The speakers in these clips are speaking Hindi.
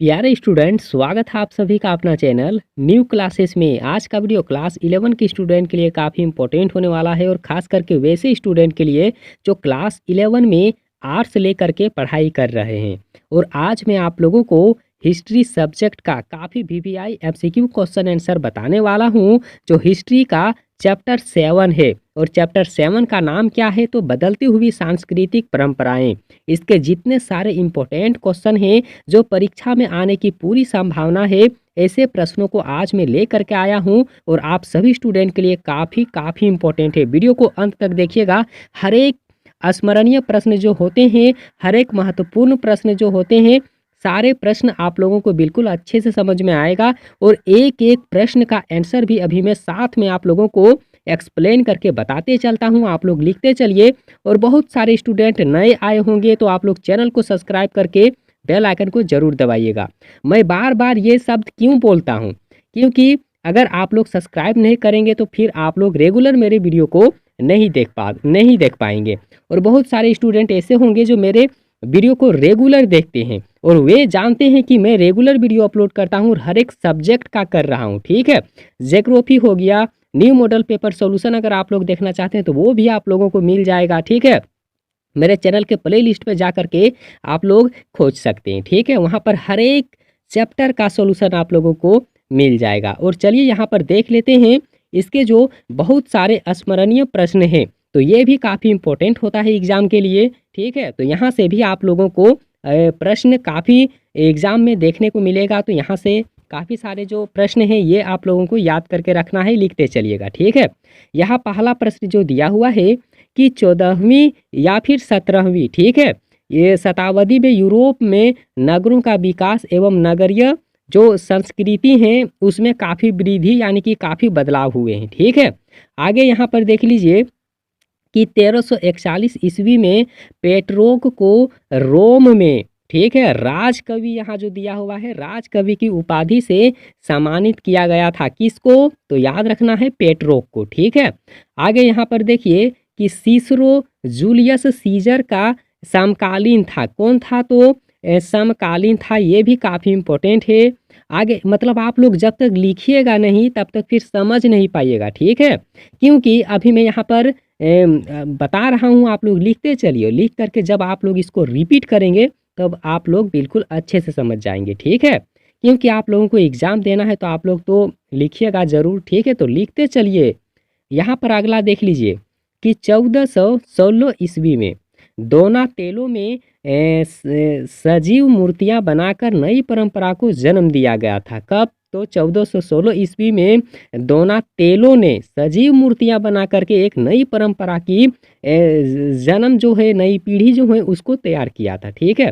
प्यारे स्टूडेंट, स्वागत है आप सभी का अपना चैनल न्यू क्लासेस में। आज का वीडियो क्लास 11 के स्टूडेंट के लिए काफ़ी इंपॉर्टेंट होने वाला है और ख़ास करके वैसे स्टूडेंट के लिए जो क्लास 11 में आर्ट्स लेकर के पढ़ाई कर रहे हैं। और आज मैं आप लोगों को हिस्ट्री सब्जेक्ट का काफ़ी वीवीआई एमसीक्यू क्वेश्चन आंसर बताने वाला हूँ, जो हिस्ट्री का चैप्टर 7 है। और चैप्टर 7 का नाम क्या है? तो बदलती हुई सांस्कृतिक परंपराएं। इसके जितने सारे इंपॉर्टेंट क्वेश्चन हैं जो परीक्षा में आने की पूरी संभावना है, ऐसे प्रश्नों को आज मैं लेकर के आया हूं और आप सभी स्टूडेंट के लिए काफ़ी इंपॉर्टेंट है। वीडियो को अंत तक देखिएगा। हर एक स्मरणीय प्रश्न जो होते हैं, हर एक महत्वपूर्ण प्रश्न जो होते हैं, सारे प्रश्न आप लोगों को बिल्कुल अच्छे से समझ में आएगा। और एक एक प्रश्न का आंसर भी अभी मैं साथ में आप लोगों को एक्सप्लेन करके बताते चलता हूं, आप लोग लिखते चलिए। और बहुत सारे स्टूडेंट नए आए होंगे तो आप लोग चैनल को सब्सक्राइब करके बेल आइकन को जरूर दबाइएगा। मैं बार बार ये शब्द क्यों बोलता हूँ? क्योंकि अगर आप लोग सब्सक्राइब नहीं करेंगे तो फिर आप लोग रेगुलर मेरे वीडियो को नहीं देख पाएंगे। और बहुत सारे स्टूडेंट ऐसे होंगे जो मेरे वीडियो को रेगुलर देखते हैं और वे जानते हैं कि मैं रेगुलर वीडियो अपलोड करता हूँ और हर एक सब्जेक्ट का कर रहा हूँ। ठीक है, ज्योग्राफी हो गया, न्यू मॉडल पेपर सॉल्यूशन अगर आप लोग देखना चाहते हैं तो वो भी आप लोगों को मिल जाएगा। ठीक है, मेरे चैनल के प्ले लिस्ट पे जा करके आप लोग खोज सकते हैं। ठीक है, वहाँ पर हर एक चैप्टर का सॉल्यूशन आप लोगों को मिल जाएगा। और चलिए यहाँ पर देख लेते हैं इसके जो बहुत सारे स्मरणीय प्रश्न हैं, तो ये भी काफ़ी इंपॉर्टेंट होता है एग्जाम के लिए। ठीक है, तो यहाँ से भी आप लोगों को प्रश्न काफ़ी एग्जाम में देखने को मिलेगा। तो यहाँ से काफ़ी सारे जो प्रश्न हैं ये आप लोगों को याद करके रखना है, लिखते चलिएगा। ठीक है, यहाँ पहला प्रश्न जो दिया हुआ है कि 14वीं या फिर 17वीं, ठीक है, ये शताब्दी में यूरोप में नगरों का विकास एवं नगरीय जो संस्कृति है उसमें काफ़ी वृद्धि यानी कि काफ़ी बदलाव हुए हैं। ठीक है, आगे यहाँ पर देख लीजिए कि 1341 ईस्वी में पेट्रोक को रोम में, ठीक है, राजकवि, यहाँ जो दिया हुआ है राजकवि की उपाधि से सम्मानित किया गया था। किसको? तो याद रखना है पेट्रोक को। ठीक है, आगे यहाँ पर देखिए कि सीसरो जूलियस सीजर का समकालीन था। कौन था? तो समकालीन था। ये भी काफ़ी इंपॉर्टेंट है। आगे मतलब आप लोग जब तक लिखिएगा नहीं तब तक फिर समझ नहीं पाइएगा। ठीक है, क्योंकि अभी मैं यहाँ पर बता रहा हूँ, आप लोग लिखते चलिए। लिख करके जब आप लोग इसको रिपीट करेंगे तब आप लोग बिल्कुल अच्छे से समझ जाएंगे। ठीक है, क्योंकि आप लोगों को एग्ज़ाम देना है तो आप लोग तो लिखिएगा ज़रूर। ठीक है, तो लिखते चलिए। यहाँ पर अगला देख लीजिए कि 1416 ईस्वी में दोनातेलो में सजीव मूर्तियां बनाकर नई परंपरा को जन्म दिया गया था। कब? तो 1416 ईस्वी में दोनातेलो ने सजीव मूर्तियां बना करके एक नई परंपरा की जन्म जो है, नई पीढ़ी जो है उसको तैयार किया था। ठीक है,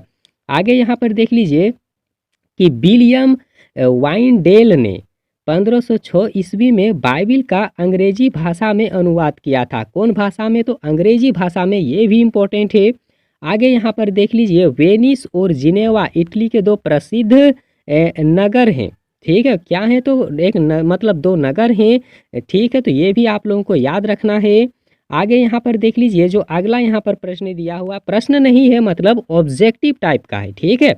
आगे यहाँ पर देख लीजिए कि विलियम वाइनडेल ने 1506 ईस्वी में बाइबिल का अंग्रेजी भाषा में अनुवाद किया था। कौन भाषा में? तो अंग्रेजी भाषा में। ये भी इम्पोर्टेंट है। आगे यहाँ पर देख लीजिए वेनिस और जिनेवा इटली के दो प्रसिद्ध नगर हैं। ठीक है, क्या है? तो एक मतलब दो नगर हैं। ठीक है, तो ये भी आप लोगों को याद रखना है। आगे यहाँ पर देख लीजिए जो अगला यहाँ पर प्रश्न दिया हुआ, प्रश्न नहीं है मतलब ऑब्जेक्टिव टाइप का है। ठीक है,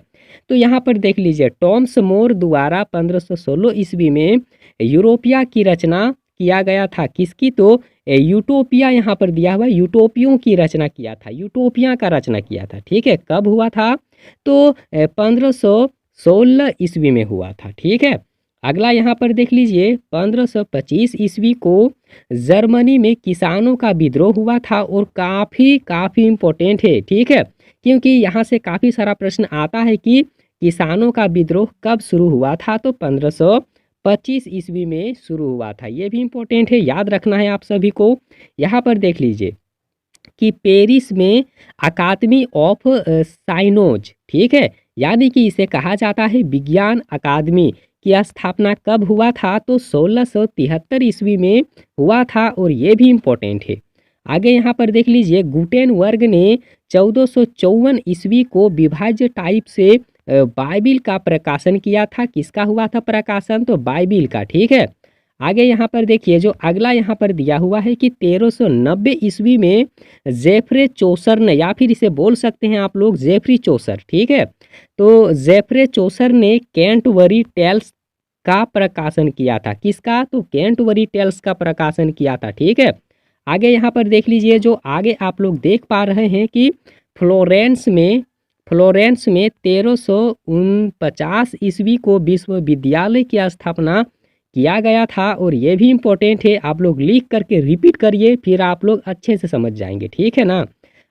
तो यहाँ पर देख लीजिए टॉमस मोर द्वारा 1516 ईस्वी में यूरोपिया की रचना किया गया था। किसकी? तो यूटोपिया यहाँ पर दिया हुआ, यूटोपियों की रचना किया था, यूटोपिया का रचना किया था। ठीक है, कब हुआ था? तो 1516 ईस्वी में हुआ था। ठीक है, अगला यहाँ पर देख लीजिए 1525 ईस्वी को जर्मनी में किसानों का विद्रोह हुआ था और काफ़ी इम्पोर्टेंट है। ठीक है, क्योंकि यहाँ से काफ़ी सारा प्रश्न आता है कि किसानों का विद्रोह कब शुरू हुआ था? तो 1525 ईस्वी में शुरू हुआ था। ये भी इम्पोर्टेंट है, याद रखना है आप सभी को। यहाँ पर देख लीजिए कि पेरिस में अकादमी ऑफ साइंस, ठीक है, यानी कि इसे कहा जाता है विज्ञान अकादमी, की स्थापना कब हुआ था? तो 1673 ईस्वी में हुआ था और ये भी इम्पोर्टेंट है। आगे यहाँ पर देख लीजिए गुटेनबर्ग ने 1454 ईस्वी को विभाज्य टाइप से बाइबिल का प्रकाशन किया था। किसका हुआ था प्रकाशन? तो बाइबिल का। ठीक है, आगे यहाँ पर देखिए जो अगला यहाँ पर दिया हुआ है कि 1390 ईस्वी में जेफ्रे चौसर ने, या फिर इसे बोल सकते हैं आप लोग जेफ्री चौसर, ठीक है। तो जेफ्रे चौसर ने कैंटबरी टेल्स का प्रकाशन किया था। किसका? तो कैंटबरी टेल्स का प्रकाशन किया था, ठीक है। आगे यहाँ पर देख लीजिए, जो आगे आप लोग देख पा रहे हैं कि फ्लोरेंस में 1349 ईस्वी को विश्वविद्यालय की स्थापना किया गया था। और ये भी इम्पोर्टेंट है, आप लोग लिख करके रिपीट करिए, फिर आप लोग अच्छे से समझ जाएंगे, ठीक है ना।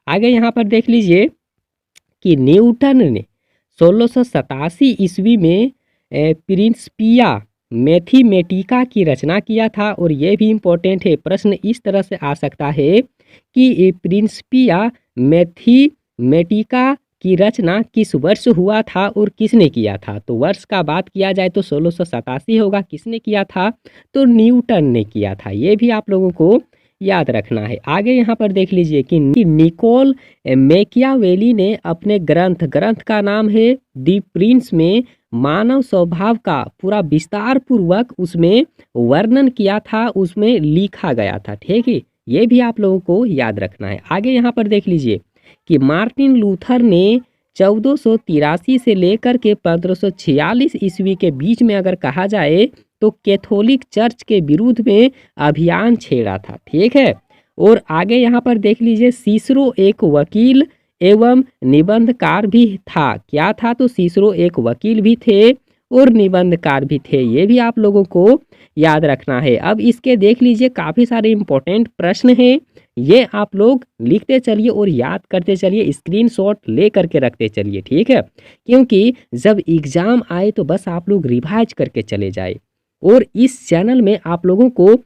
आगे यहाँ पर देख लीजिए कि न्यूटन ने 1687 ईस्वी में प्रिंसिपिया मैथमेटिका की रचना किया था। और ये भी इम्पोर्टेंट है, प्रश्न इस तरह से आ सकता है कि प्रिंसिपिया मैथमेटिका की रचना किस वर्ष हुआ था और किसने किया था। तो वर्ष का बात किया जाए तो 1687 होगा। किसने किया था? तो न्यूटन ने किया था। ये भी आप लोगों को याद रखना है। आगे यहाँ पर देख लीजिए कि निकोल मैकियावेली ने अपने ग्रंथ का नाम है दी प्रिंस में मानव स्वभाव का पूरा विस्तार पूर्वक उसमें वर्णन किया था, उसमें लिखा गया था, ठीक है। ये भी आप लोगों को याद रखना है। आगे यहाँ पर देख लीजिए कि मार्टिन लूथर ने 1483 से लेकर के 1546 ईस्वी के बीच में अगर कहा जाए तो कैथोलिक चर्च के विरुद्ध में अभियान छेड़ा था, ठीक है। और आगे यहाँ पर देख लीजिए सीसरो एक वकील एवं निबंधकार भी था। क्या था? तो सीसरो एक वकील भी थे और निबंधकार भी थे। ये भी आप लोगों को याद रखना है। अब इसके देख लीजिए काफ़ी सारे इंपॉर्टेंट प्रश्न हैं, ये आप लोग लिखते चलिए और याद करते चलिए, स्क्रीनशॉट ले करके रखते चलिए, ठीक है। क्योंकि जब एग्ज़ाम आए तो बस आप लोग रिवाइज करके चले जाए। और इस चैनल में आप लोगों को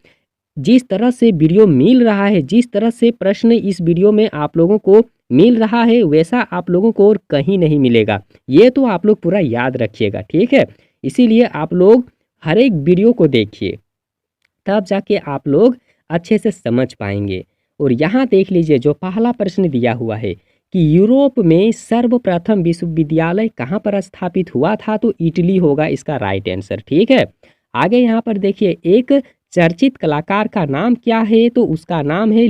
जिस तरह से वीडियो मिल रहा है, जिस तरह से प्रश्न इस वीडियो में आप लोगों को मिल रहा है, वैसा आप लोगों को और कहीं नहीं मिलेगा। ये तो आप लोग पूरा याद रखिएगा, ठीक है। इसीलिए आप लोग हर एक वीडियो को देखिए, तब जाके आप लोग अच्छे से समझ पाएंगे। और यहाँ देख लीजिए जो पहला प्रश्न दिया हुआ है कि यूरोप में सर्वप्रथम विश्वविद्यालय कहाँ पर स्थापित हुआ था। तो इटली होगा इसका राइट आंसर, ठीक है। आगे यहाँ पर देखिए एक चर्चित कलाकार का नाम क्या है। तो उसका नाम है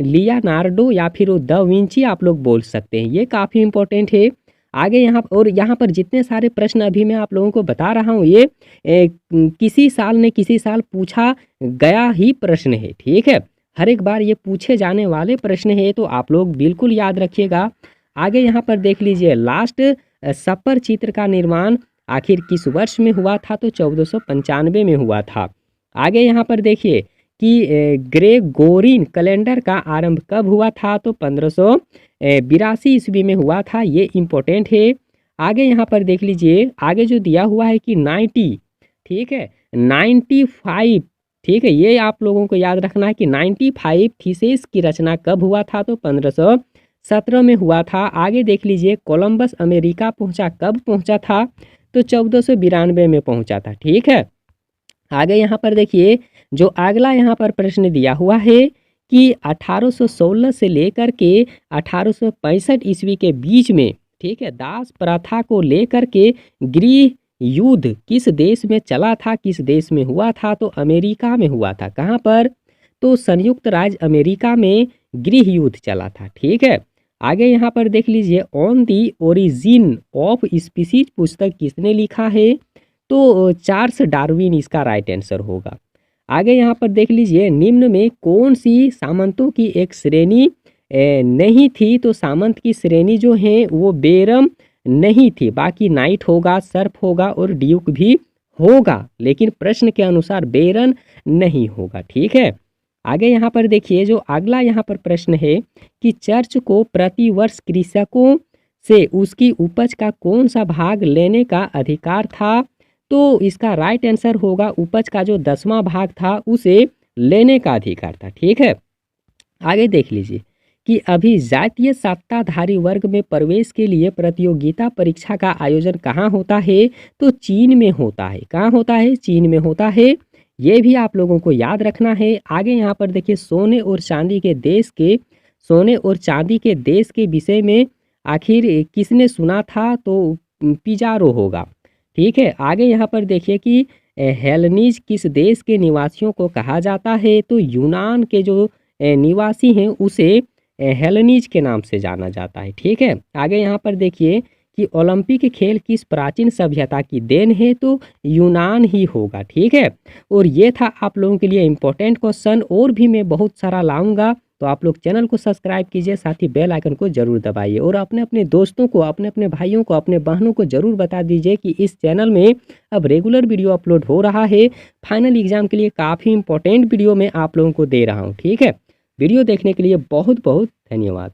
लियोनार्डो या फिर दा विंची आप लोग बोल सकते हैं। ये काफ़ी इंपॉर्टेंट है। आगे यहाँ पर जितने सारे प्रश्न अभी मैं आप लोगों को बता रहा हूँ, ये किसी साल पूछा गया ही प्रश्न है, ठीक है। हर एक बार ये पूछे जाने वाले प्रश्न है, तो आप लोग बिल्कुल याद रखिएगा। आगे यहाँ पर देख लीजिए लास्ट सपर चित्र का निर्माण आखिर किस वर्ष में हुआ था। तो 1495 में हुआ था। आगे यहाँ पर देखिए कि ग्रेगोरियन कैलेंडर का आरंभ कब हुआ था। तो 1582 ईस्वी में हुआ था। ये इम्पोर्टेंट है। आगे यहाँ पर देख लीजिए, आगे जो दिया हुआ है कि 90, ठीक है, 95, ठीक है, ये आप लोगों को याद रखना है कि 95 थीसिस की रचना कब हुआ था। तो 1517 में हुआ था। आगे देख लीजिए कोलंबस अमेरिका कब पहुंचा था। तो 1492 में पहुंचा था, ठीक है। आगे यहाँ पर देखिए जो अगला यहाँ पर प्रश्न दिया हुआ है कि 1816 से लेकर के 1865 ईस्वी के बीच में, ठीक है, दास प्रथा को लेकर के गृह युद्ध किस देश में चला था, किस देश में हुआ था। तो अमेरिका में हुआ था। कहाँ पर? तो संयुक्त राज्य अमेरिका में गृह युद्ध चला था, ठीक है। आगे यहाँ पर देख लीजिए on the origin of species पुस्तक किसने लिखा है। तो चार्ल्स डार्विन इसका राइट आंसर होगा। आगे यहाँ पर देख लीजिए निम्न में कौन सी सामंतों की एक श्रेणी नहीं थी। तो सामंत की श्रेणी जो है वो बेरम नहीं थी, बाकी नाइट होगा, सर्फ होगा और ड्यूक भी होगा, लेकिन प्रश्न के अनुसार बेरन नहीं होगा, ठीक है। आगे यहाँ पर देखिए जो अगला यहाँ पर प्रश्न है कि चर्च को प्रतिवर्ष कृषकों से उसकी उपज का कौन सा भाग लेने का अधिकार था। तो इसका राइट आंसर होगा उपज का जो 10वां भाग था उसे लेने का अधिकार था, ठीक है। आगे देख लीजिए कि अभी जातीय सत्ताधारी वर्ग में प्रवेश के लिए प्रतियोगिता परीक्षा का आयोजन कहाँ होता है। तो चीन में होता है। कहाँ होता है? चीन में होता है। ये भी आप लोगों को याद रखना है। आगे यहाँ पर देखिए सोने और चांदी के देश के विषय में आखिर किसने सुना था। तो पिजारो होगा, ठीक है। आगे यहाँ पर देखिए कि हेलेनीज किस देश के निवासियों को कहा जाता है? तो यूनान के जो निवासी हैं उसे हेलेनीज के नाम से जाना जाता है। ठीक है, आगे यहाँ पर देखिए कि ओलंपिक खेल किस प्राचीन सभ्यता की देन है? तो यूनान ही होगा। ठीक है, और ये था आप लोगों के लिए इम्पोर्टेंट क्वेश्चन, और भी मैं बहुत सारा लाऊंगा। तो आप लोग चैनल को सब्सक्राइब कीजिए, साथ ही बेल आइकन को जरूर दबाइए, और अपने अपने दोस्तों को, अपने अपने भाइयों को, अपने बहनों को जरूर बता दीजिए कि इस चैनल में अब रेगुलर वीडियो अपलोड हो रहा है। फाइनल एग्जाम के लिए काफ़ी इंपॉर्टेंट वीडियो मैं आप लोगों को दे रहा हूँ। ठीक है, वीडियो देखने के लिए बहुत बहुत धन्यवाद।